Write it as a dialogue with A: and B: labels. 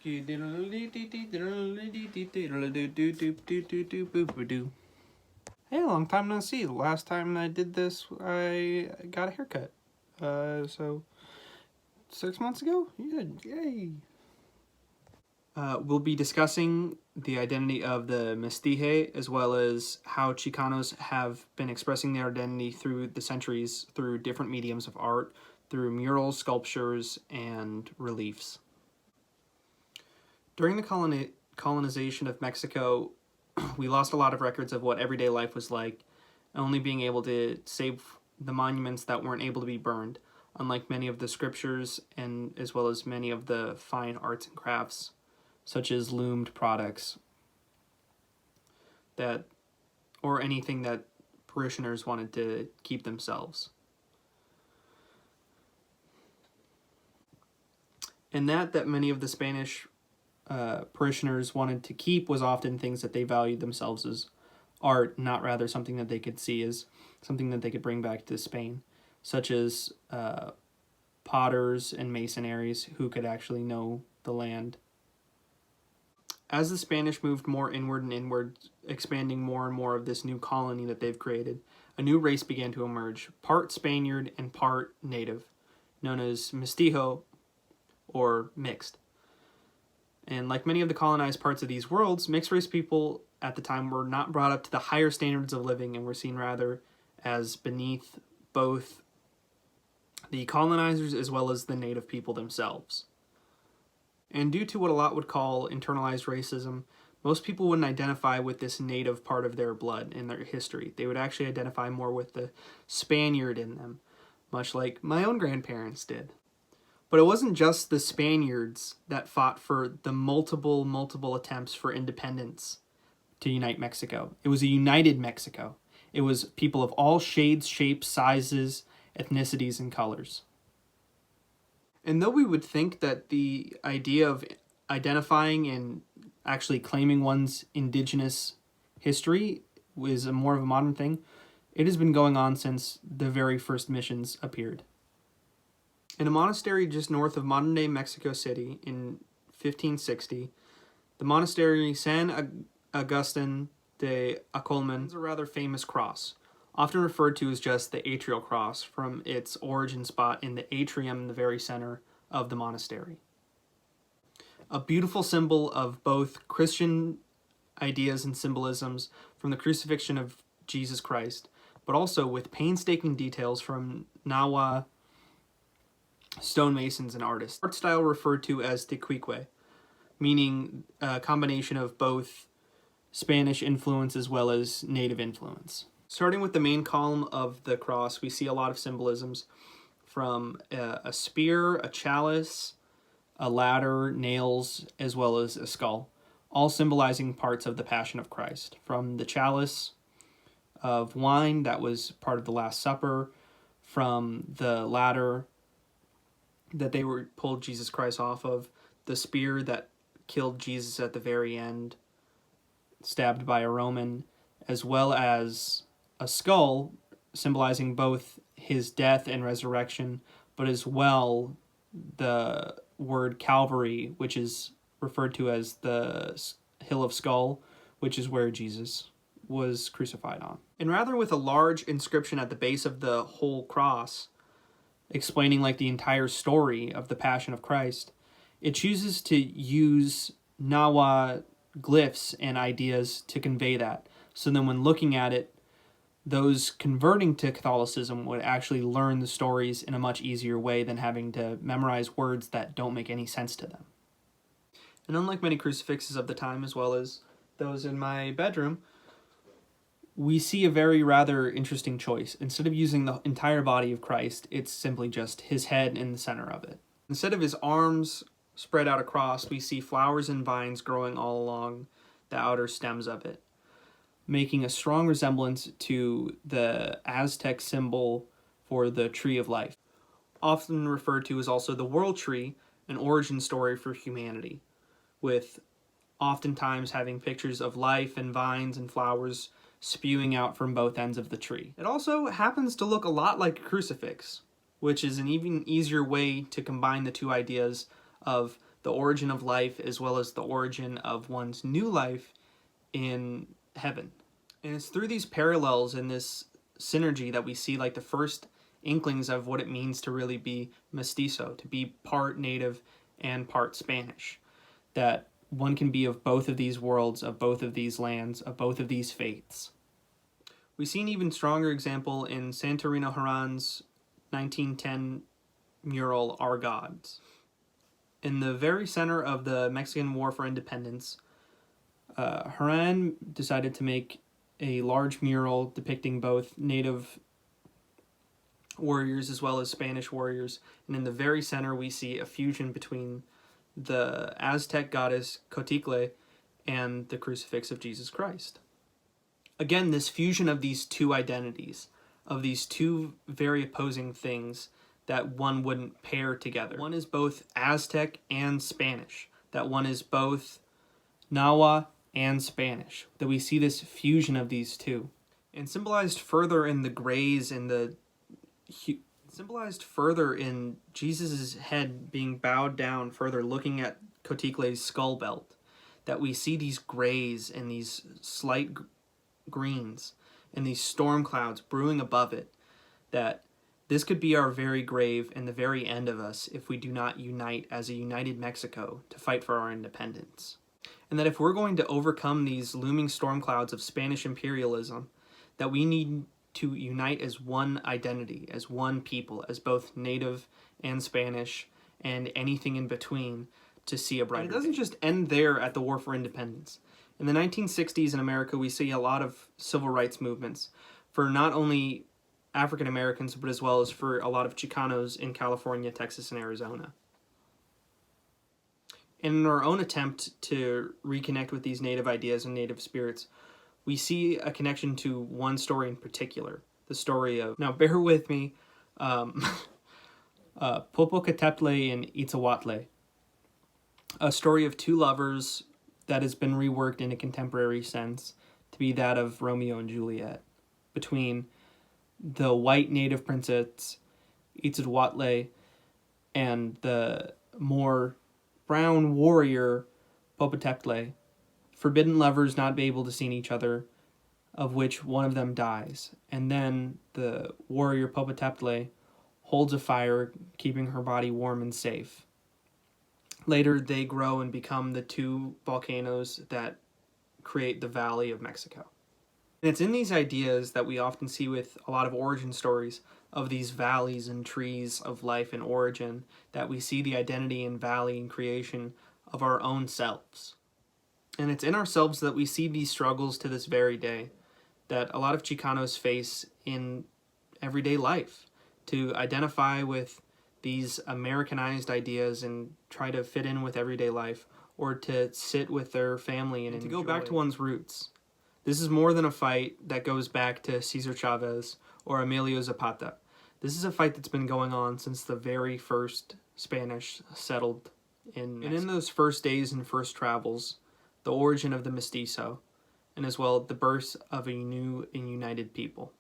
A: Hey, long time no see. The last time I did this, I got a haircut. So 6 months ago? Yeah, yay. We'll be discussing the identity of the Mestizo, as well as how Chicanos have been expressing their identity through the centuries through different mediums of art, through murals, sculptures, and reliefs. During the colonization of Mexico, we lost a lot of records of what everyday life was like, only being able to save the monuments that weren't able to be burned, unlike many of the scriptures and as well as many of the fine arts and crafts, such as loomed products or anything that parishioners wanted to keep themselves. And that many of the Spanish parishioners wanted to keep was often things that they valued themselves as art, not rather something that they could see as something that they could bring back to Spain, such as potters and masonaries who could actually know the land. As the Spanish moved more inward and inward, expanding more and more of this new colony that they've created, a new race began to emerge, part Spaniard and part native, known as Mestizo, or mixed. And like many of the colonized parts of these worlds, mixed race people at the time were not brought up to the higher standards of living and were seen rather as beneath both the colonizers as well as the native people themselves. And due to what a lot would call internalized racism, most people wouldn't identify with this native part of their blood and their history. They would actually identify more with the Spaniard in them, much like my own grandparents did. But it wasn't just the Spaniards that fought for the multiple attempts for independence to unite Mexico. It was a united Mexico. It was people of all shades, shapes, sizes, ethnicities, and colors. And though we would think that the idea of identifying and actually claiming one's indigenous history was more of a modern thing, it has been going on since the very first missions appeared. In a monastery just north of modern-day Mexico City in 1560, the monastery San Agustin de Acolman is a rather famous cross, often referred to as just the atrial cross from its origin spot in the atrium in the very center of the monastery. A beautiful symbol of both Christian ideas and symbolisms from the crucifixion of Jesus Christ, but also with painstaking details from Nahua stonemasons and artists. Art style referred to as tequique, meaning a combination of both Spanish influence as well as native influence. Starting with the main column of the cross, we see a lot of symbolisms from a spear, a chalice, a ladder, nails, as well as a skull, all symbolizing parts of the Passion of Christ. From the chalice of wine that was part of the Last Supper, from the ladder that they were pulled Jesus Christ off of, the spear that killed Jesus at the very end, stabbed by a Roman, as well as a skull symbolizing both his death and resurrection, but as well the word Calvary, which is referred to as the Hill of Skull, which is where Jesus was crucified on. And rather with a large inscription at the base of the whole cross, explaining like the entire story of the Passion of Christ, it chooses to use Nahua glyphs and ideas to convey that. So then when looking at it, those converting to Catholicism would actually learn the stories in a much easier way than having to memorize words that don't make any sense to them. And unlike many crucifixes of the time, as well as those in my bedroom, we see a very rather interesting choice. Instead of using the entire body of Christ, it's simply just his head in the center of it. Instead of his arms spread out across, we see flowers and vines growing all along the outer stems of it, making a strong resemblance to the Aztec symbol for the Tree of Life, often referred to as also the World Tree, an origin story for humanity, with oftentimes having pictures of life and vines and flowers spewing out from both ends of the tree. It also happens to look a lot like a crucifix, which is an even easier way to combine the two ideas of the origin of life as well as the origin of one's new life in heaven. And it's through these parallels and this synergy that we see like the first inklings of what it means to really be mestizo, to be part native and part Spanish. That one can be of both of these worlds, of both of these lands, of both of these faiths. We see an even stronger example in Santorino Haran's 1910 mural, Our Gods. In the very center of the Mexican War for Independence, Haran decided to make a large mural depicting both native warriors as well as Spanish warriors. And in the very center, we see a fusion between the Aztec goddess Coticle and the crucifix of Jesus Christ. Again, this fusion of these two identities, of these two very opposing things that one wouldn't pair together. One is both Aztec and Spanish, that one is both Nahua and Spanish, that we see this fusion of these two. And symbolized further in the grays and symbolized further in Jesus' head being bowed down further, looking at Coticle's skull belt, that we see these grays and these slight greens and these storm clouds brewing above it, that this could be our very grave and the very end of us if we do not unite as a united Mexico to fight for our independence. And that if we're going to overcome these looming storm clouds of Spanish imperialism, that we need to unite as one identity, as one people, as both native and Spanish and anything in between to see a brighter day. It doesn't just end there at the War for Independence. In the 1960s in America, we see a lot of civil rights movements for not only African Americans, but as well as for a lot of Chicanos in California, Texas, and Arizona. And in our own attempt to reconnect with these native ideas and native spirits, we see a connection to one story in particular, the story of, now bear with me, Popocatépetl and Itzahuatle, a story of two lovers that has been reworked in a contemporary sense to be that of Romeo and Juliet, between the white native princess Itzahuatle and the more brown warrior Popocatépetl, forbidden lovers not be able to see each other, of which one of them dies. And then the warrior Popocatépetl holds a fire, keeping her body warm and safe. Later, they grow and become the two volcanoes that create the Valley of Mexico. And it's in these ideas that we often see with a lot of origin stories of these valleys and trees of life and origin, that we see the identity and valley and creation of our own selves. And it's in ourselves that we see these struggles to this very day that a lot of Chicanos face in everyday life, to identify with these Americanized ideas and try to fit in with everyday life, or to sit with their family and to go back to one's roots. This is more than a fight that goes back to Cesar Chavez or Emilio Zapata. This is a fight that's been going on since the very first Spanish settled in Mexico. And in those first days and first travels, the origin of the Mestizo, and as well the birth of a new and united people.